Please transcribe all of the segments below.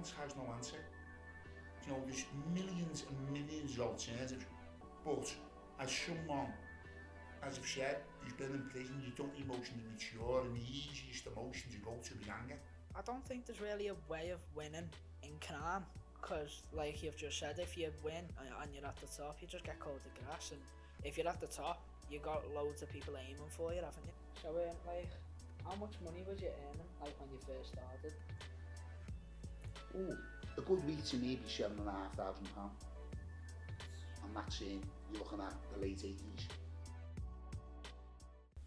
violence has no answer. You know, there's millions and millions of alternatives, but as someone, as I've said, who's been in prison, you don't emotionally mature, and the easiest emotion to go to is anger. I don't think there's really a way of winning in crime, because like you've just said, if you win and you're at the top, you just get called the grass, and if you're at the top, you got loads of people aiming for you, haven't you? So like, how much money was you earning like when you first started? Ooh, a good week to me be £7,500, and that's in, you're looking at the late 80s.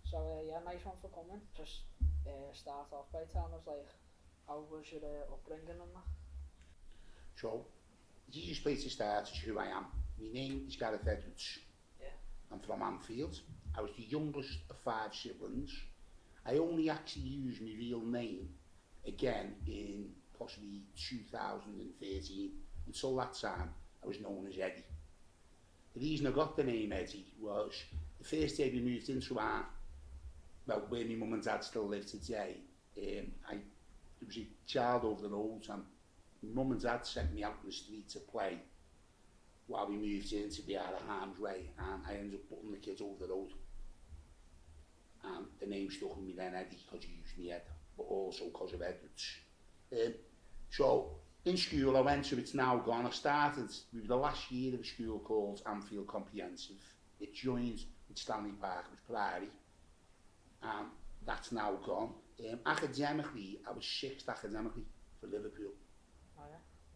So yeah, nice one for coming. Just start off by telling us like, how was your upbringing and that? So, the easiest place to start is who I am. My name is Gareth Edwards. Yeah. I'm from Anfield. I was the youngest of 5 siblings. I only actually used my real name again in possibly 2013. Until that time, I was known as Eddie. The reason I got the name Eddie was the first day we moved into our, well, where my mum and dad still live today. There was a child over the road, and my mum and dad sent me out in the street to play while we moved in to be out of harm's way, and I ended up putting the kids over the road. And the name stuck with me then, Eddie, because you used me Ed, but also because of Edwards. So in school I went to, it's now gone, I started with the last year of a school called Anfield Comprehensive. It joined with Stanley Park, it was Priory, and that's now gone. Academically, I was 6th academically for Liverpool. Oh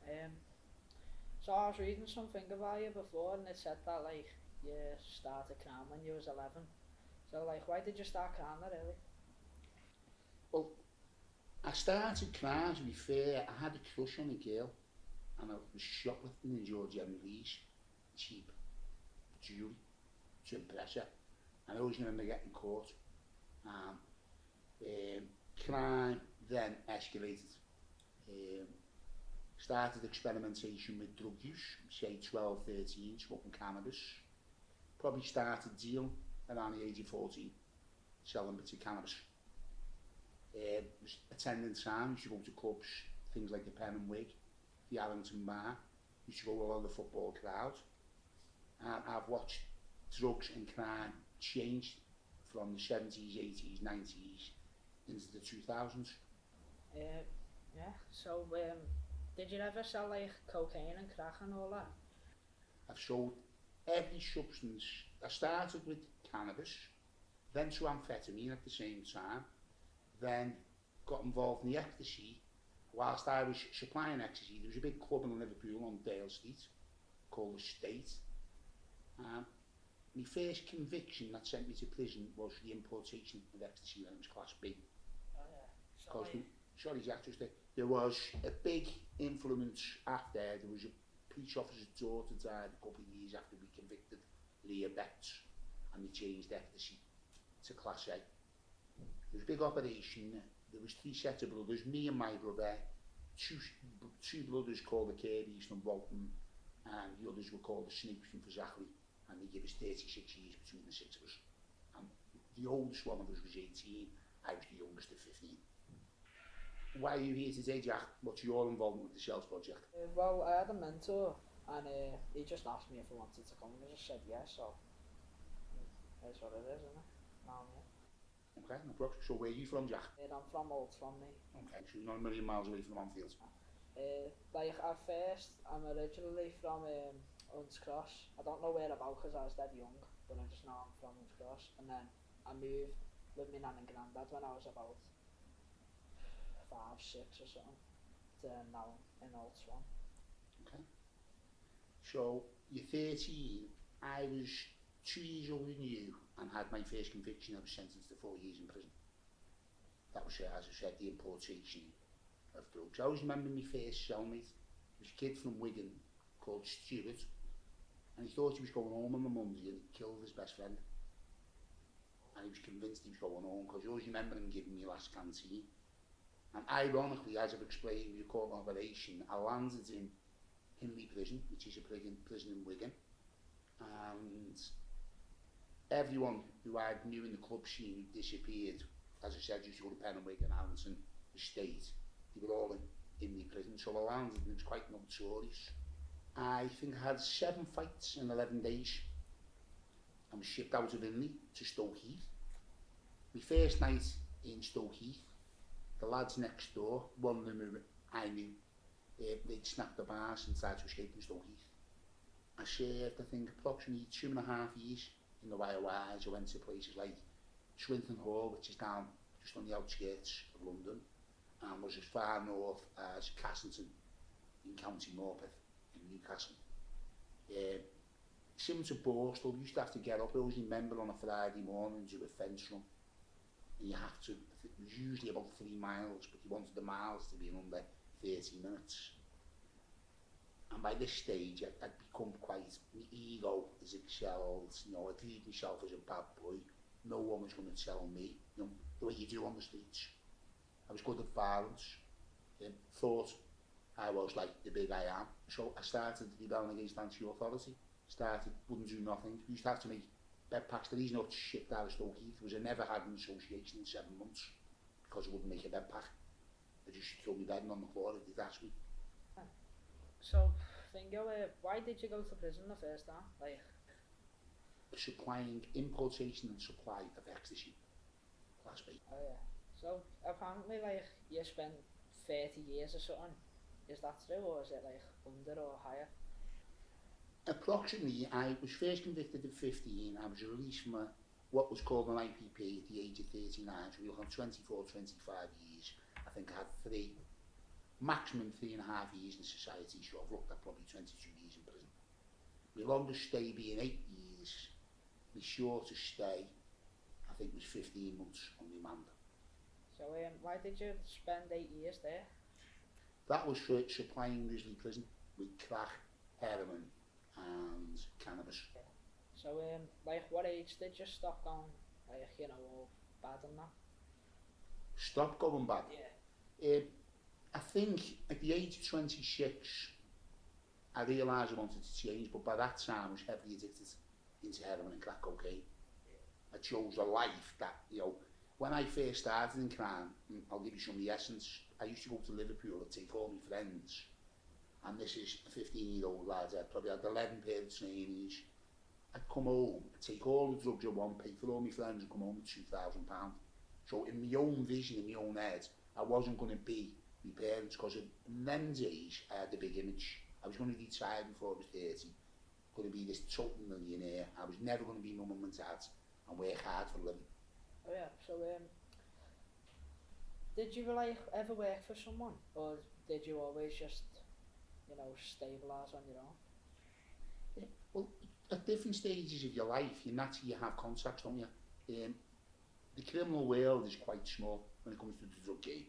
yeah. So I was reading something about you before, and it said that like you started crime when you was 11. So like, why did you start crime really? Well, I started crime, to be fair. I had a crush on a girl, and I was shoplifting in George Henry's, cheap jewellery to impress her. And I always remember getting caught. Crime then escalated. Started experimentation with drug use, say 12, 13, smoking cannabis. Probably started dealing around the age of 14, selling bits of cannabis. Was attending time, used to go to clubs, things like the Pen and Wig, the Arlington Bar, used to go with all the football crowd. And I've watched drugs and crime change from the 70s, 80s, 90s into the 2000s. Yeah, so did you ever sell like cocaine and crack and all that? I've sold every substance. I started with cannabis, then to amphetamine at the same time, then got involved in the ecstasy. Whilst I was supplying ecstasy, there was a big club in Liverpool on Dale Street called the State. My first conviction that sent me to prison was the importation of ecstasy when it was Class B. Oh yeah. So Because sorry Jack, just there was a big influence after. There was a police officer's daughter died a couple of years after we convicted Leah Betts, and they changed ecstasy to Class A. It was a big operation. There was 3 sets of brothers, me and my brother, two brothers called the Kirby's from Bolton, and the others were called the Snakes from Zachary, and they gave us 36 years between the 6 of us. And the oldest one of us was 18, I was the youngest of 15. Why are you here today, Jack? What's your involvement with the Shells Project? Well, I had a mentor, and he just asked me if I wanted to come, and I just said yes, so that's what it is, isn't it? Now, yeah. Okay, no problem. So where are you from, Jack? I'm from Old Swanley. Okay, so you're not a million miles away from Anfield. Like at first, I'm originally from Hunts Cross. I don't know where about because I was dead young, but I just know I'm from Hunts Cross. And then I moved with my nan and granddad when I was about 5, 6 or something, to now in Old Swan. Okay. So you're 13. I was 2 years older than you and had my first conviction. I was sentenced to 4 years in prison. That was, as I said, the importation of drugs. I always remember my first cellmate. There was a kid from Wigan called Stuart, and he thought he was going home on the Monday and he killed his best friend. And he was convinced he was going home because I always remember him giving me last canteen. And ironically, as I've explained in the court operation, I landed in Hindley Prison, which is a prison in Wigan. And everyone who I knew in the club scene who disappeared, as I said, used to go to Pen and Wig and Arlington Estate, they were all in the prison, so around it was quite notorious. I think I had 7 fights in 11 days. I was shipped out of Inley to Stoke Heath. My first night in Stoke Heath, the lads next door, one of them who I knew, they'd snapped the bars and tried to escape from Stoke Heath. I served, I think, approximately 2.5 years in the YOIs. I went to places like Swinton Hall, which is down just on the outskirts of London, and was as far north as Castleton in County Morpeth in Newcastle. Similar to Borstal, you used to have to get up. I always remember on a Friday morning to do a fence run, and you have to, it was usually about 3 miles, but you wanted the miles to be in under 30 minutes. And by this stage, I'd become quite, my ego is excelled, you know, I'd leave myself as a bad boy. No one was going to tell me, you know, the way you do on the streets. I was good at violence, thought I was like the big I am. So I started rebelling against anti-authority, wouldn't do nothing. We used to have to make bed packs. The reason I was shipped out of Stoke Heath was I never had an association in 7 months because I wouldn't make a bed pack. I just throw my bedding on the floor if they'd ask me. So, Fingo, why did you go to prison the first time? Like, supplying importation and supply of ecstasy. Class B. oh yeah. So apparently, like, you spent 30 years or something. Is that true, or is it like under or higher? Approximately, I was first convicted at 15. I was released from what was called an IPP at the age of 39. So we were on 24, 25 years. I think I had maximum 3.5 years in society, so I've looked at probably 22 years in prison. My longest stay being 8 years. My shortest stay, I think, was 15 months on remand. So why did you spend 8 years there? That was for supplying Risley Prison with crack, heroin and cannabis. So like, what age did you stop going, like, you know, all bad and that? Stop going bad? Yeah. I think at the age of 26, I realised I wanted to change, but by that time I was heavily addicted into heroin and crack cocaine. I chose a life that, you know, when I first started in crime, I'll give you some of the essence. I used to go to Liverpool and take all my friends, and this is a 15-year-old lad. I probably had 11 pair of trainees. I'd come home, I'd take all the drugs I want, pay for all my friends, and come home with £2,000. So in my own vision, in my own head, I wasn't going to be my parents, because in them days I had a big image. I was going to retire before I was 30, going to be this total millionaire. I was never going to be my mum and dad and work hard for a living. Oh yeah. So did you like ever work for someone, or did you always just, you know, stabilise on your own? Yeah, well, at different stages of your life, you naturally have contacts, don't you? The criminal world is quite small when it comes to the drug game,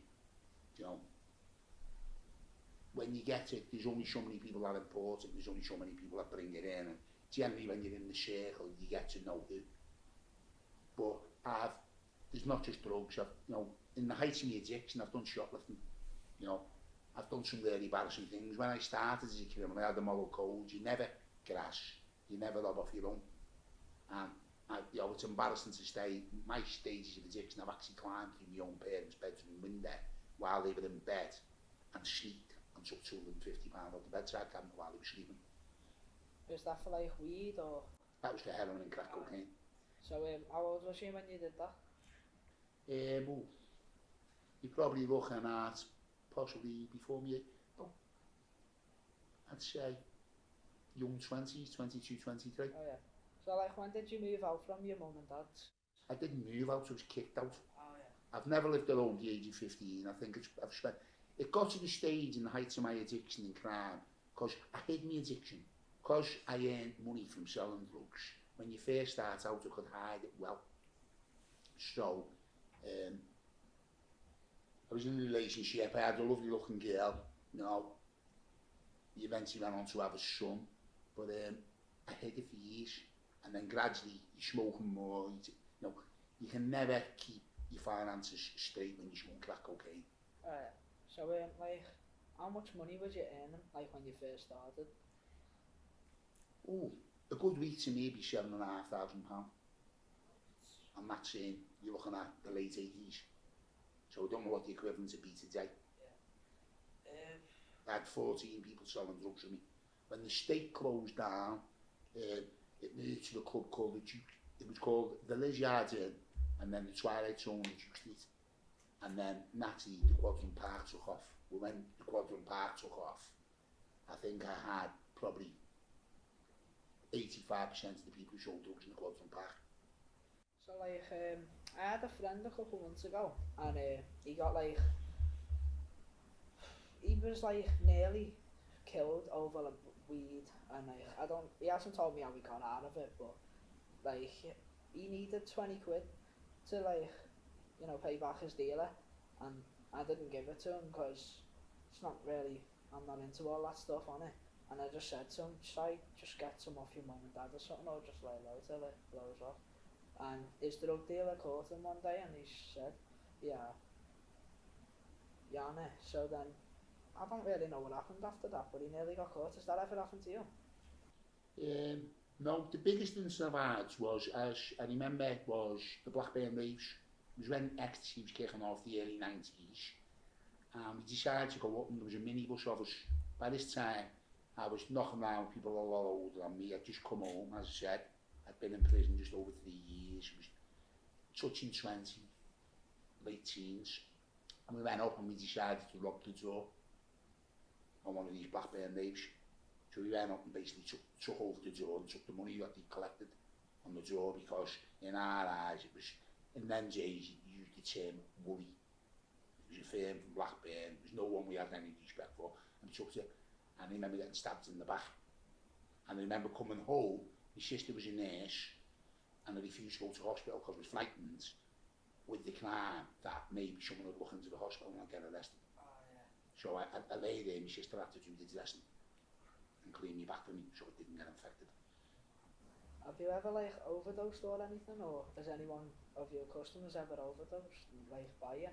you know. When you get it, there's only so many people that import it, there's only so many people that bring it in, and generally when you're in the circle, you get to know who. But there's not just drugs. You know, in the height of my addiction, I've done shoplifting. You know, I've done some really embarrassing things. When I started as a criminal, I had the moral code. You never grass, you never rob off your own. And you know, it's embarrassing to say, my stages of addiction, I've actually climbed through my own parents' bedroom window while they were in bed and sneaked and took £250 out the bedside cabinet while they were sleeping. Was that for like weed, or? That was for heroin and crack cocaine. So how old was you when you did that? Well, you're probably looking at possibly before me, I'd say young 20s, 22, 23. Oh yeah. So like, when did you move out from your mum and dad's? I didn't move out, I was kicked out. Oh yeah. I've never lived alone the age of 15. I think it got to the stage in the height of my addiction and crime, because I hid my addiction, because I earned money from selling drugs. When you first start out, I could hide it well. So, I was in a relationship, I had a lovely looking girl, you know. He eventually went on to have a son, but I hid it for years, and then gradually you're smoking more, you know, you can never keep your finances straight when you smoke crack cocaine. Oh yeah. So like, how much money was you earning, like, when you first started? Oh, a good week to me would be £7,500. And that's you're looking at the late 80s. So I don't know what the equivalent would be today. Yeah. I had 14 people selling drugs with me. When the state closed down, it moved to a club called it was called the Liz Yards Inn, and then the Twilight Zone in Duke Street. And then naturally the Quadrant Park took off. Well, when the Quadrant Park took off, I think I had probably 85% of the people who sold drugs in the Quadrant Park. So like, I had a friend a couple months ago, and he got like, he was like nearly killed over like, weed, and he hasn't told me how he got out of it, but like, he needed 20 quid to like, you know, pay back his dealer, and I didn't give it to him because it's not really, I'm not into all that stuff on it. And I just said to him, just get some off your mum and dad or something, or just lay low till it blows off. And his drug dealer caught him one day and he said, yeah, no. So then, I don't really know what happened after that, but he nearly got caught. Has that ever happened to you? No, the biggest incident I've had was, as I remember, was the Blackburn raves. It was when ecstasy was kicking off, the early 90s. We decided to go up, and there was a minibus of us. By this time, I was knocking around people a lot older than me. I'd just come home, as I said. I'd been in prison just over 3 years. It was touching 20, late teens. And we went up and we decided to rob the door on one of these Blackburn raves. So we went up and basically took over the door and took the money that they collected on the door, because in our eyes it was, in them days you used the term worry. It was a firm from Blackburn, there was no one we had any respect for, and we took it. And I remember getting stabbed in the back. And I remember coming home, my sister was a nurse, and I refused to go to hospital because I was frightened with the crime that maybe someone would look into the hospital and I'd get arrested. Oh, yeah. So I lay there, my sister had to do the dressing and clean me back for me so it didn't get infected. Have you ever like overdosed or anything, or has anyone of your customers ever overdosed like by you?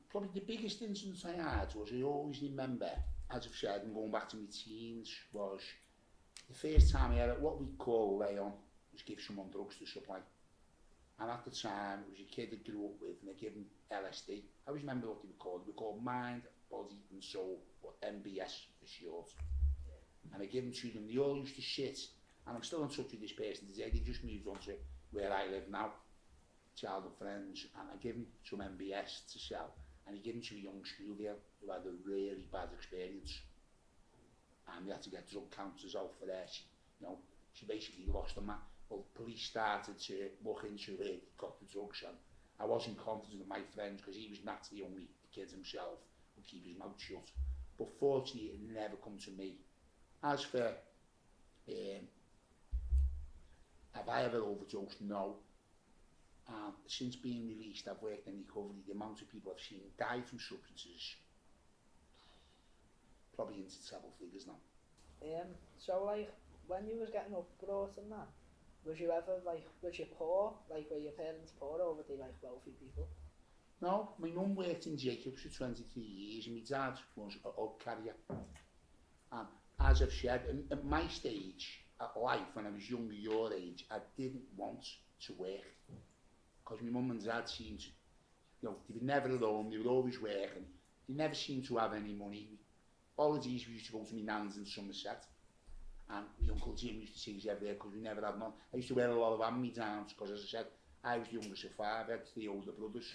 Probably the biggest incident I had was, I always remember, as I've said, and going back to my teens, was the first time I had what we call lay on, was give someone drugs to supply. And at the time, it was a kid I grew up with, and I gave him LSD. I always remember what they were called. They were called Mind, Body and Soul, or MBS for short. And I gave them to them. They all used to shit, and I'm still in touch with this person today. They just moved on to where I live now, childhood friends, and I gave him some MBS to sell, and he gave him to a young school girl who had a really bad experience, and they had to get drug counters out for her. She basically lost her man. Well, police started to look into where he got the drugs, and I wasn't confident of my friends because he was naturally only the kid himself, would keep his mouth shut. But fortunately, it never come to me. As for have I ever overdosed? No. Since being released, I've worked in recovery. The amount of people I've seen die from substances, probably into several figures now. So like, when you was getting up brought and that, was you ever like, was you poor? Like, were your parents poor, or were they like wealthy people? No, my mum worked in Jacobs for 23 years and my dad was a hog carrier. And as I've said, at my stage at life, when I was younger, your age, I didn't want to work. Because my mum and dad seemed to, they were never alone, they were always working. They never seemed to have any money. Holidays, we used to go to my nan's in Somerset. And my Uncle Jim used to see us everywhere because we never had none. I used to wear a lot of hand-me-downs because, as I said, I was the youngest of 5, I had 3 older brothers.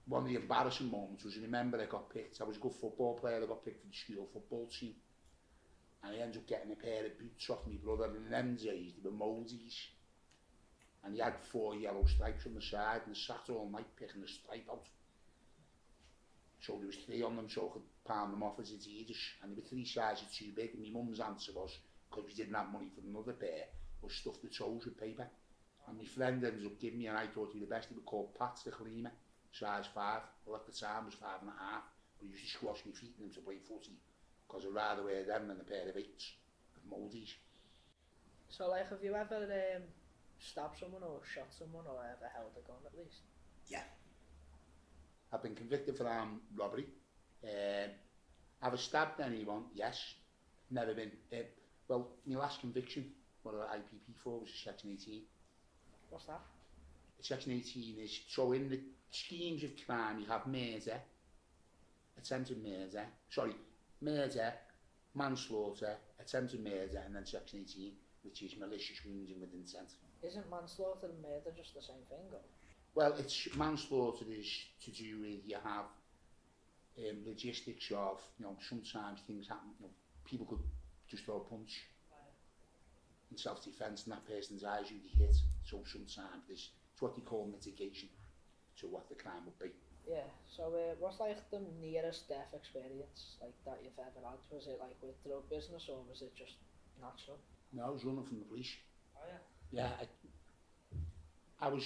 One of the embarrassing moments was, I remember I got picked, I was a good football player, I got picked for the school football team. And I ended up getting a pair of boots off my brother, and in them days, they were moldies. And he had 4 yellow stripes on the side, and I sat all night picking the stripe out. So there was 3 on them, so I could palm them off as Adidas, and they were 3 sizes too big, and my mum's answer was, because we didn't have money for another pair, was stuff the toes with paper. And my friend ended up giving me, and I thought he was the best, they were called Pats the Cleaner, size 5, well at the time was 5.5, but I used to squash my feet in them to play footy, because I'd rather wear them than a pair of 8s, of moldies. So like, have you ever stabbed someone or shot someone or ever held a gun at least? Yeah. I've been convicted for armed robbery. Have I stabbed anyone? Yes. Never been. Well, my last conviction, what I IPP for, was a Section 18. What's that? Section 18 is, so in the schemes of crime, you have murder, attempted murder, murder, manslaughter, attempted murder, and then section 18, which is malicious wounding with intent. Isn't manslaughter and murder just the same thing? Or? Well, it's manslaughter is to do with you have logistics of, sometimes things happen, people could just throw a punch in self-defence and that person's eyes would be hit, so sometimes it's what they call mitigation to what the crime would be. Yeah, so what's like the nearest death experience like that you've ever had? Was it like with drug business or was it just natural? No, I was running from the police. Oh yeah? Yeah, I was,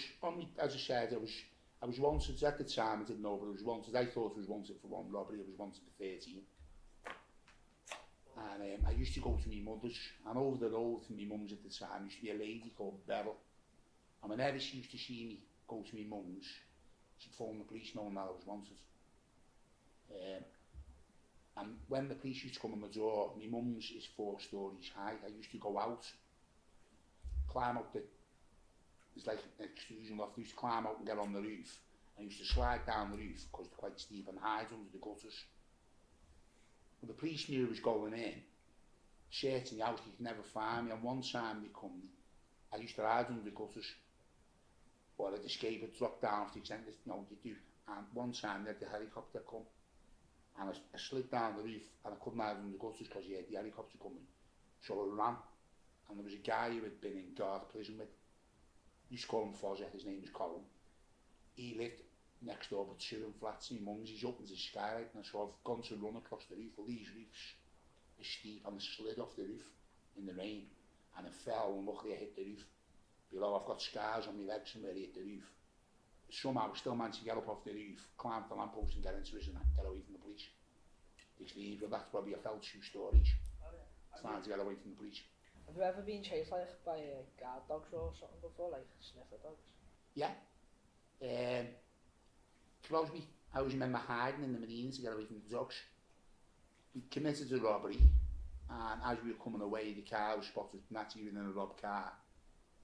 as I said, I was wanted at the time, I didn't know, but I was wanted, I thought I was wanted for one robbery, I was wanted for 13. And I used to go to my mother's, and over the road from my mum's at the time used to be a lady called Beryl. And whenever she used to see me go to my mum's, she'd phone the police knowing that I was wanted. And when the police used to come on the door, my mum's is 4 stories high. I used to go out, climb up it's like an extrusion loft, I used to climb out and get on the roof. I used to slide down the roof because it's quite steep and hide under the gutters. Well, the police knew I was going in, searching out, he could never find me. And one time they come, I used to hide under the gutters, or I'd escape, I'd drop down to the extent that, you do. And one time they had the helicopter come, and I slid down the roof, and I couldn't hide under the gutters because he had the helicopter coming. So I ran, and there was a guy who had been in Gareth prison with, we used to call him Fozzer, his name was Colin. He lived next door but 2 flats to my mum's, he's opened his skylight, and so I've gone to run across the roof. Well, these roofs are steep, and I slid off the roof in the rain, and I fell, and luckily I hit the roof. Below, I've got scars on my legs from where I hit the roof. Somehow I still managed to get up off the roof, climb the lamppost and get into prison and get away from the police. That's probably I felt 2 stories. Trying to get away from the police. Have you ever been chased like by guard dogs or something before, like sniffer dogs? Yeah. Crosby, I always remember hiding in the marina to get away from the dogs. We committed a robbery, and as we were coming away, the car was spotted naturally within a robbed car.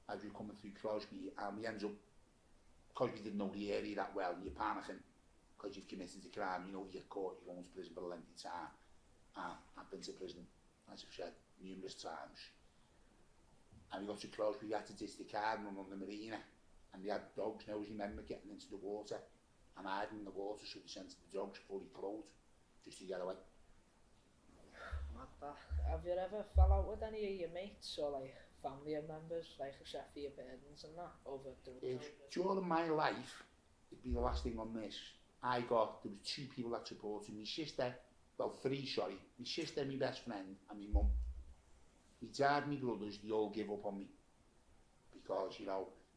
As we were coming through Crosby, and we ended up, because we didn't know the area that well, you're panicking, because you've committed a crime, you get caught, you're going to prison for a lengthy time. And I've been to prison, as I've said, numerous times. And we got to Crosby, we had to ditch the car and run on the marina, and they had dogs, and I always remember getting into the water, and hiding in the water, so we sent the dogs fully clothed, just to get away. Have you ever fell out with any of your mates or like family members, like except for your parents and that, over drugs? During my life, it'd be the last thing on this, there was 2 people that supported me, my sister, well 3 sorry, my sister, my best friend and my mum. My dad, my brothers, they all give up on me, because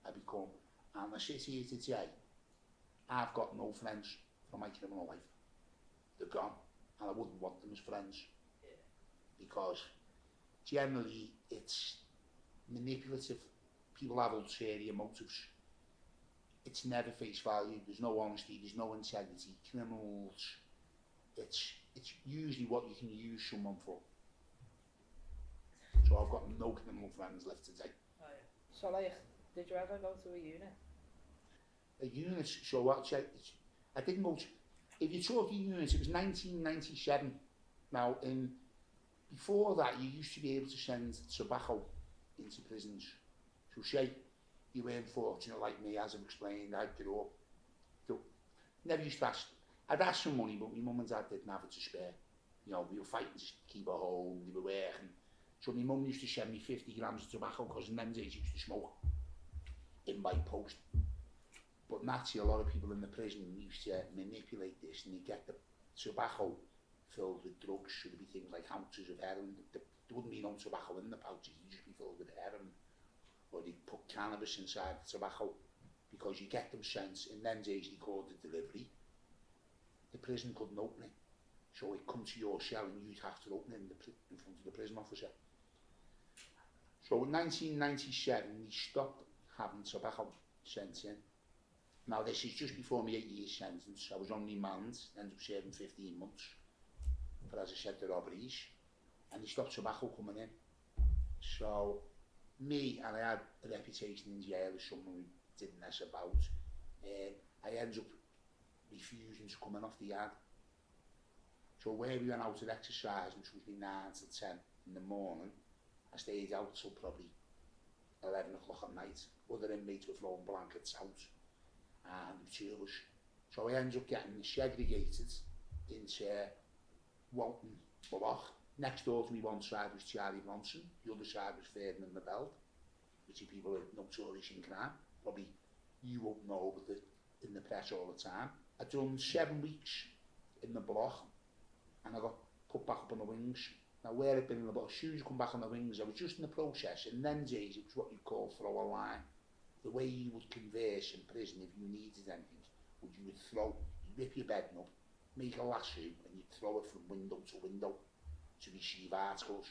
I become, and I sit here today, I've got no friends from my criminal life. They're gone, and I wouldn't want them as friends. Because generally it's manipulative, people have ulterior motives, it's never face value, there's no honesty, there's no integrity. Criminals, it's usually what you can use someone for. So I've got no criminal friends left today. Oh, yeah. So like, did you ever go to a unit? A unit, so what, I didn't go to, if you're talking units, it was 1997. Now before that, you used to be able to send tobacco into prisons. So say you weren't fortunate like me, as I've explained, I grew up. Never used to ask. I'd ask for money, but my mum and dad didn't have it to spare. We were fighting to keep at home, they were working. So my mum used to send me 50 grams of tobacco, because in them days you used to smoke in by post. But naturally, a lot of people in the prison used to manipulate this, and they get the tobacco filled with drugs, so there'd be things like ounces of heroin. There wouldn't be no tobacco in the pouches, they'd just be filled with heroin. Or they'd put cannabis inside the tobacco, because you get them sent, in them days they called it delivery. The prison couldn't open it, so it'd come to your cell and you'd have to open it in front of the prison officer. So in 1997 we stopped having tobacco sent in. Now this is just before my 8-year sentence. I was on remand, ended up serving 15 months. But as I said, the robberies, and they stopped tobacco coming in. So me, and I had a reputation in jail as someone who didn't mess about, I ended up refusing to come in off the yard. So where we went out to exercise, which was 9 to 10 in the morning, I stayed out till probably 11 o'clock at night. Other inmates were throwing blankets out and the two of us. So I ended up getting segregated into Walton Block. Next door to me one side was Charlie Bronson, the other side was Ferdinand the Belt, which are people who are notorious in crime. Probably you won't know, but they're in the press all the time. I'd done 7 weeks in the block and I got put back up on the wings. Now where I'd been in the block, as soon as you come back on the wings, I was just in the process. In them days it was what you call throw a line. The way you would converse in prison if you needed anything, you would throw, you'd rip your bedding up, make a lasso and you'd throw it from window to window to receive articles.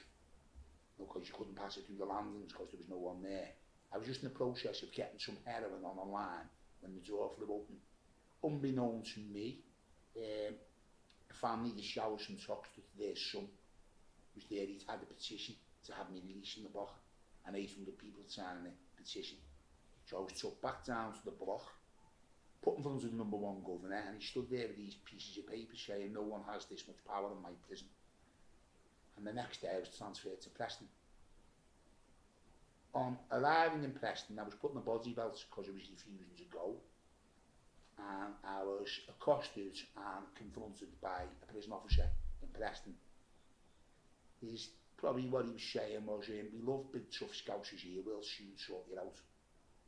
Because you couldn't pass it through the landings because there was no one there. I was just in the process of getting some heroin on a line when the door flew open. Unbeknown to me, a family, the Showers from Toxteth, their son was there. He'd had a petition to have me released in the block and 800 people signing a petition. So I was took back down to the block, put in front of the #1 governor, and he stood there with these pieces of paper saying no one has this much power in my prison. And the next day I was transferred to Preston. On arriving in Preston, I was put in a body belt because I was refusing to go. And I was accosted and confronted by a prison officer in Preston. He's probably what he was saying was, we love big tough scousers here, we'll soon sort you out.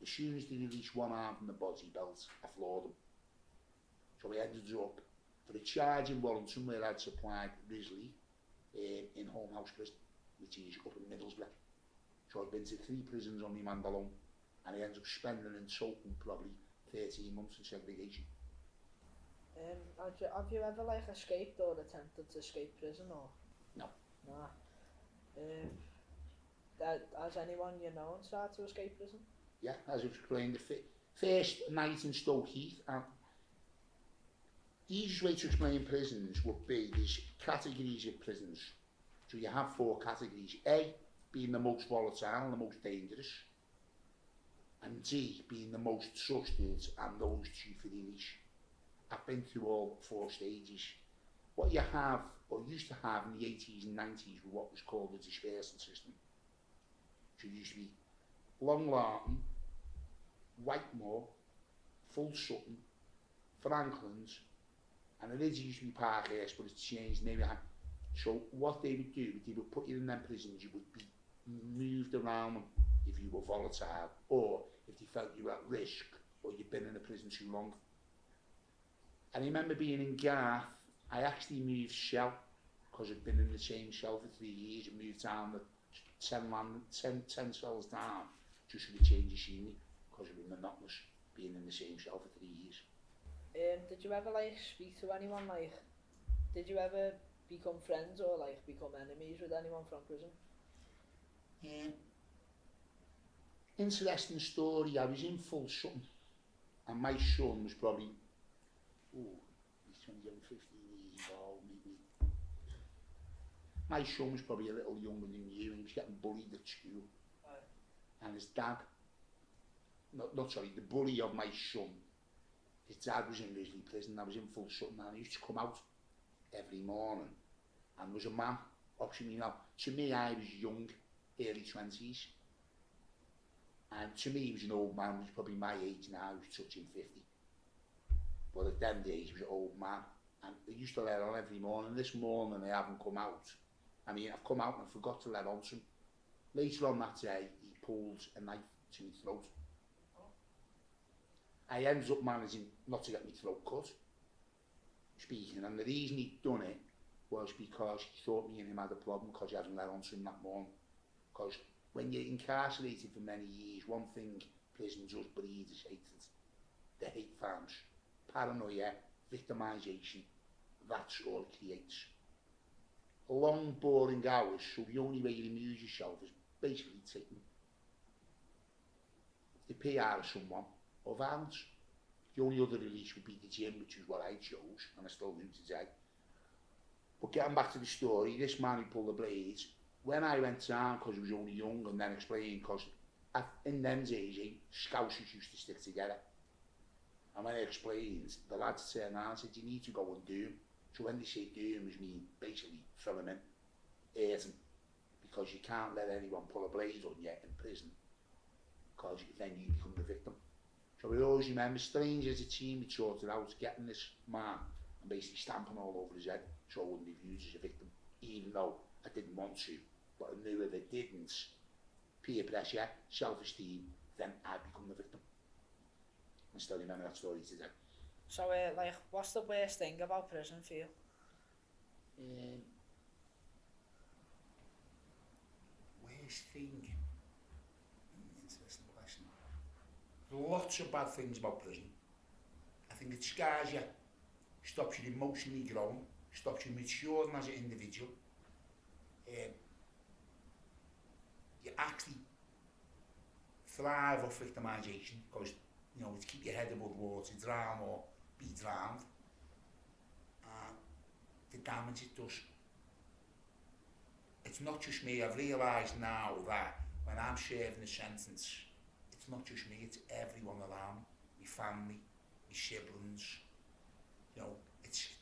As soon as they released one arm from the body belt, I floored them. So I ended up for a charge in Warrington where I'd supplied Risley in Home House Prison, which is up in Middlesbrough. So I've been to 3 prisons on my man alone, and I ended up spending in total probably 13 months in segregation. Have you ever like escaped or attempted to escape prison or? No. Nah. Has anyone you know tried to escape prison? Yeah, as I explained, the first night in Stoke Heath, and the easiest way to explain prisons would be these categories of prisons. So you have 4 categories. A, being the most volatile and the most dangerous. And D, being the most trusted and those 2 for release. I've been through all 4 stages. What you have, or used to have in the 80s and 90s, was what was called the dispersal system. So it used to be Long Larton, Whitemore, Full Sutton, Franklin's, and it used to be Parkhurst, but it's changed name. So what they would do, they would put you in them prisons, you would be moved around them if you were volatile, or if they felt you were at risk, or you'd been in a prison too long. And I remember being in Gareth, I actually moved cell, because I'd been in the same cell for 3 years, and moved down the 10 cells down, just for the change of scenery, because it was monotonous being in the same cell for 3 years. Did you ever like speak to anyone like, did you ever become friends or like become enemies with anyone from prison? Interesting story, I was in Full Sutton, and my son was probably, he's 27, 15 years old maybe. My son was probably a little younger than you, and he was getting bullied at school. And his dad, the bully of my son, his dad was in Risley prison. I was in Full Sutton, and he used to come out every morning, and there was a man opposite me. Now, to me, I was young, early 20s, and to me he was an old man. He was probably my age now, he was touching 50. But at them days he was an old man, and he used to let on every morning. This morning I haven't come out. I mean, I've come out and I forgot to let on to him. Later on that day, he pulled a knife to my throat. I ended up managing not to get my throat cut, speaking, and the reason he'd done it was because he thought me and him had a problem because he hadn't let on to him that morning. Because when you're incarcerated for many years, one thing prison does breed is hatred. The hate farms, paranoia, victimisation, that's all it creates. Long, boring hours, so the only way you amuse yourself is basically taking the PR of someone, or violence. The only other release would be the gym, which is what I chose, and I still do today. But getting back to the story, this man who pulled the blades, when I went down, because he was only young, and then explained, because in them days, scousers used to stick together. And when I explained, the lads turned around and said, you need to go and do him. So when they say doom, it means basically throw him in, hurt him, because you can't let anyone pull a blade on you in prison, because then you become the victim. So we always remember, strange as it seemed, we sorted out getting this man and basically stamping all over his head so I wouldn't be viewed as a victim, even though I didn't want to. But I knew if I didn't, peer pressure, self-esteem, then I'd become the victim. I still remember that story today. So, like, what's the worst thing about prison for you? Worst thing? Interesting question. Lots of bad things about prison. I think it scars you, stops you emotionally growing, stops you maturing as an individual. You actually thrive off victimisation, because you know, to keep your head above water, drown or be drowned. The damage it does. It's not just me. I've realised now that when I'm serving a sentence, it's not just me, it's everyone around me, my family, my siblings. You know, it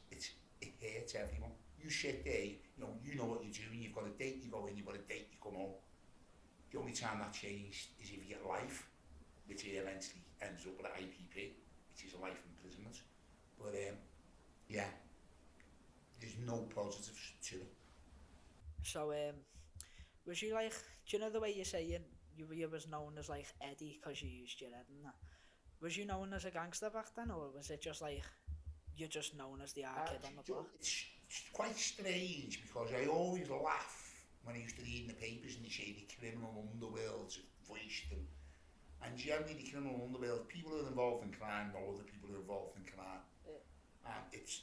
hurts everyone. You sit there, you know what you're doing, you've got a date, you go in, you've got a date, you come home. The only time that changed is if you get life, which eventually ends up with an IPP, which is a life imprisonment. But yeah, there's no positives to it. So, was you like, do you know the way you're saying you was known as like Eddie because you used your head and that? Was you known as a gangster back then, or was it just like, you're just known as the kid on the block? It's quite strange, because I always laugh when I used to read in the papers and they say the criminal underworld's voiced them. And generally the criminal underworld, people who are involved in crime know other people who are involved in crime. Yeah. And it's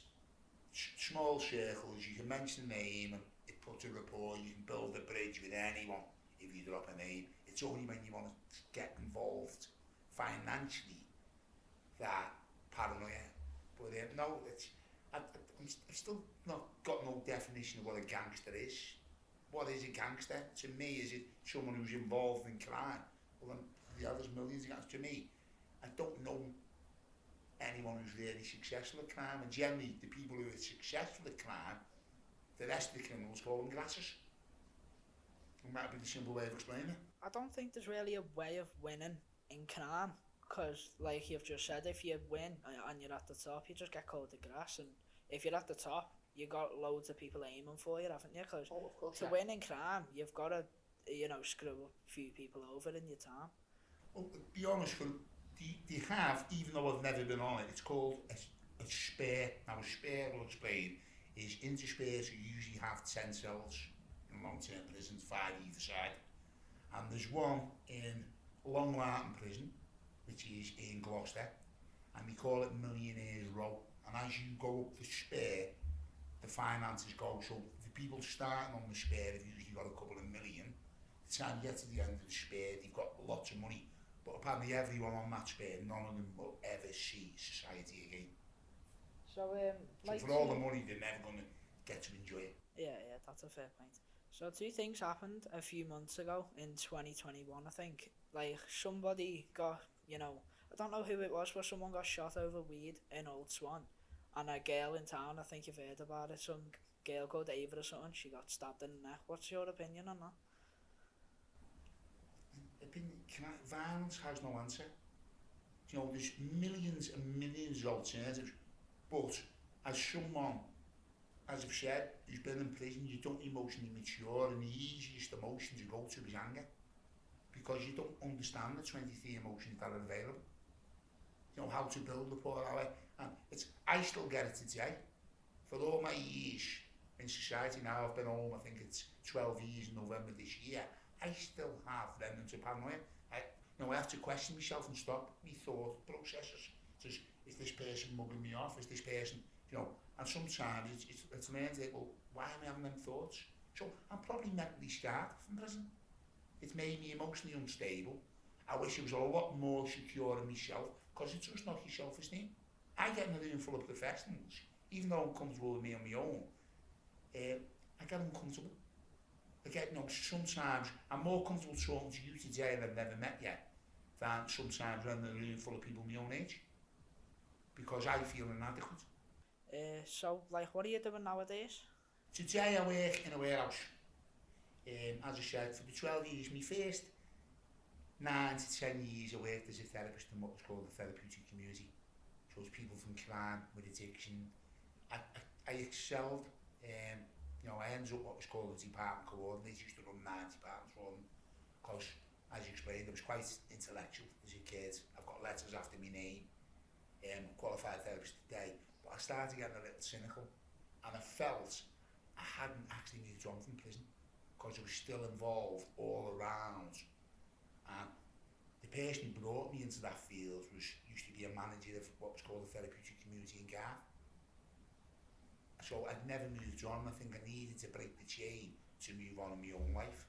small circles, you can mention a name and it puts a rapport, you can build a bridge with anyone if you drop a name. It's only when you want to get involved financially that paranoia. But no, I've still not got no definition of what a gangster is. What is a gangster? To me, is it someone who's involved in crime? Well, then, there's millions of gangsters. To me, I don't know anyone who's really successful at crime, and generally the people who are successful at crime, the rest of the criminals call them grasses. And that would be the simple way of explaining it. I don't think there's really a way of winning in crime, because like you've just said, if you win and you're at the top, you just get called the grass, and if you're at the top, you got loads of people aiming for you, haven't you? Because to win in crime, you've got to, screw a few people over in your time. Well, to be honest, they have, even though I've never been on it, it's called a spare. Now a spare, I'll explain, is into spares who usually have 10 cells in long-term prisons, 5 either side. And there's one in Long Lartin prison, which is in Gloucester, and we call it Millionaires Row. And as you go up the spare, the finances go, so the people starting on the spare have usually got a couple of million. By the time you get to the end of the spare, they've got lots of money. But apparently everyone on that spare, none of them will ever see society again. So, so for all the money, they're never going to get to enjoy it. Yeah, that's a fair point. So 2 things happened a few months ago in 2021, I think. Like, somebody got, I don't know who it was, but someone got shot over weed in Old Swan. And a girl in town, I think you've heard about it, some girl called Ava or something, she got stabbed in the neck. What's your opinion on that? Violence has no answer. There's millions and millions of alternatives, but as someone, as I've said, who's been in prison, you don't emotionally mature, and the easiest emotion to go to is anger, because you don't understand the 23 emotions that are available. How to build rapport that way. And I still get it today. For all my years in society now, I've been home, I think it's 12 years in November this year, I still have remnants of paranoia. I have to question myself and stop my thought processes. Is this person mugging me off? Is this person, and sometimes it's learned to think, well, why am I having them thoughts? So I'm probably mentally scarred from prison. It's made me emotionally unstable. I wish I was a lot more secure in myself, because it's just not your self-esteem. I get in a room full of professionals, even though I'm comfortable with me on my own, I get uncomfortable. I get, sometimes I'm more comfortable talking to you today and I've never met yet than sometimes when I'm in a room full of people my own age, because I feel inadequate. So, like, what are you doing nowadays? Today I work in a warehouse. As I said, for the 12 years, my first 9 to 10 years I worked as a therapist in what was called the therapeutic community. So it's people from crime with addiction. I excelled. I ended up what was called a department coordinator. Used to run 9 departments for them because, as you explained, I was quite intellectual as a kid. I've got letters after my name. Qualified therapist today. But I started getting a little cynical, and I felt I hadn't actually moved on from prison because I was still involved all around. And the person who brought me into that field used to be a manager of what was called the therapeutic community in Gareth. So I'd never moved on. I think I needed to break the chain to move on in my own life.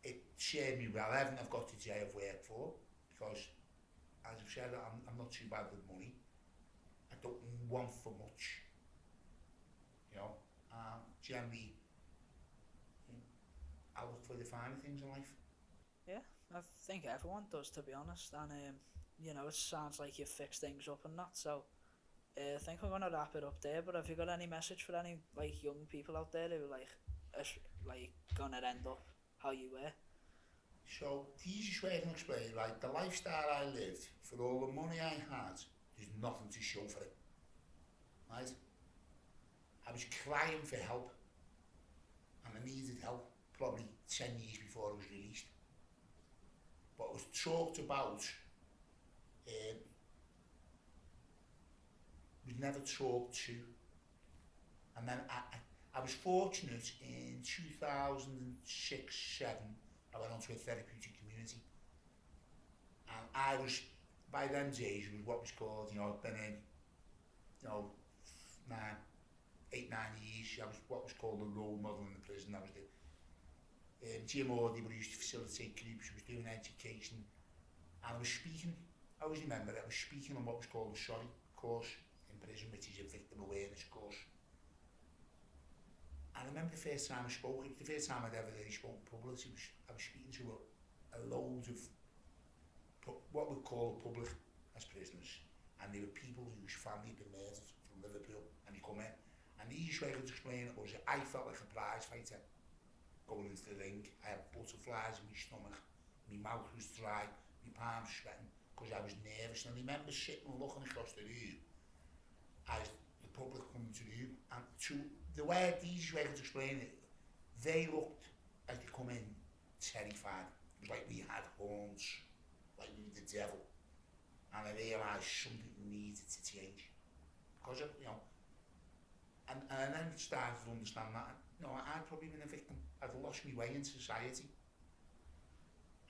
It served me well. Everything I've got today I've worked for, because as I've said, I'm not too bad with money. I don't want for much. Generally, I look for the finer things in life. Yeah, I think everyone does, to be honest. And it sounds like you've fixed things up and that. So I think we're gonna wrap it up there. But have you got any message for any young people out there who gonna end up how you were? So the easiest way I can explain, the lifestyle I lived, for all the money I had, there's nothing to show for it. Right? I was crying for help, and I needed help probably 10 years before I was released. But it was talked about, was never talked to. And then I was fortunate in 2006-07, I went on to a therapeutic community. And I was, by them days, was what was called, I'd been in, 8, 9 years. I was what was called a role model in the prison. I was the Jim Ordy, but I used to facilitate groups, I was doing education, and I was speaking. I always remember I was speaking on what was called the SORRY course in prison, which is a victim awareness course. And I remember the first time I spoke, it was the first time I'd ever really spoken publicly. I was speaking to a load of what we call the public as prisoners, and they were people whose family had been murdered from Liverpool, and they come in. And the easiest way I could explain it was that I felt like a prize fighter going into the ring. I had butterflies in my stomach, my mouth was dry, my palms sweating, because I was nervous. And I remember sitting and looking across the room as the public coming to the room, and the easiest way I could explain it, they looked as they come in terrified. It was like we had horns, like we were the devil. And I realised something needed to change. Because of, and I then started to understand that, I'd probably been a victim. I'd lost my way in society.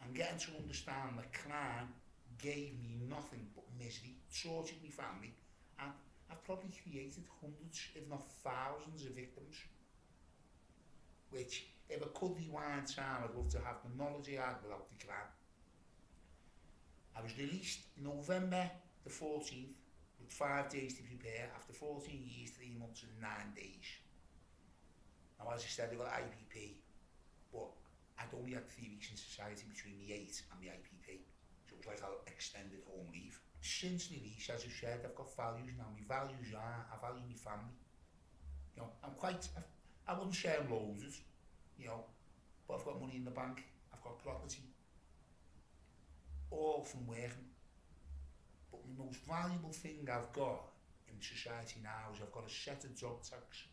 And getting to understand that crime gave me nothing but misery, tortured my family, and I've probably created hundreds, if not thousands, of victims. Which, if I could rewind time, I'd love to have the knowledge I had without the crime. I was released November the 14th, with 5 days to prepare, after 14 years, 3 months and 9 days. Now, as I said, I got IPP, but I'd only had 3 weeks in society between the 8 and the IPP, so it was like an extended home leave. Since release, as I said, I've got values now. My values are, I value my family. I wouldn't say I'm loaded, but I've got money in the bank, I've got property, all from working. But the most valuable thing I've got in society now is I've got a set of drug tags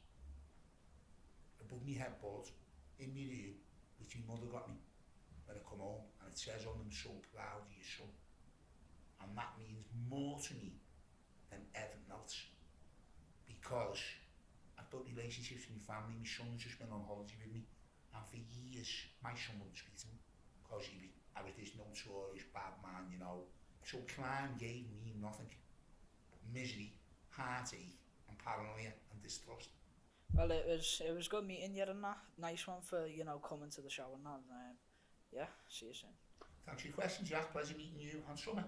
above my headboard in my room, which my mother got me when I come home, and it says on them, "So proud of your son." And that means more to me than everything else, because I've built relationships with my family. My son's just been on holiday with me, and for years my son wouldn't speak to me because I was this notorious bad man, So crime gave me nothing but misery, heartache, and paranoia and distrust. Well, it was good meeting you and that. Nice one for coming to the show and that. Yeah, see you soon. Thanks for your questions, Jack. Pleasure meeting you and Summer.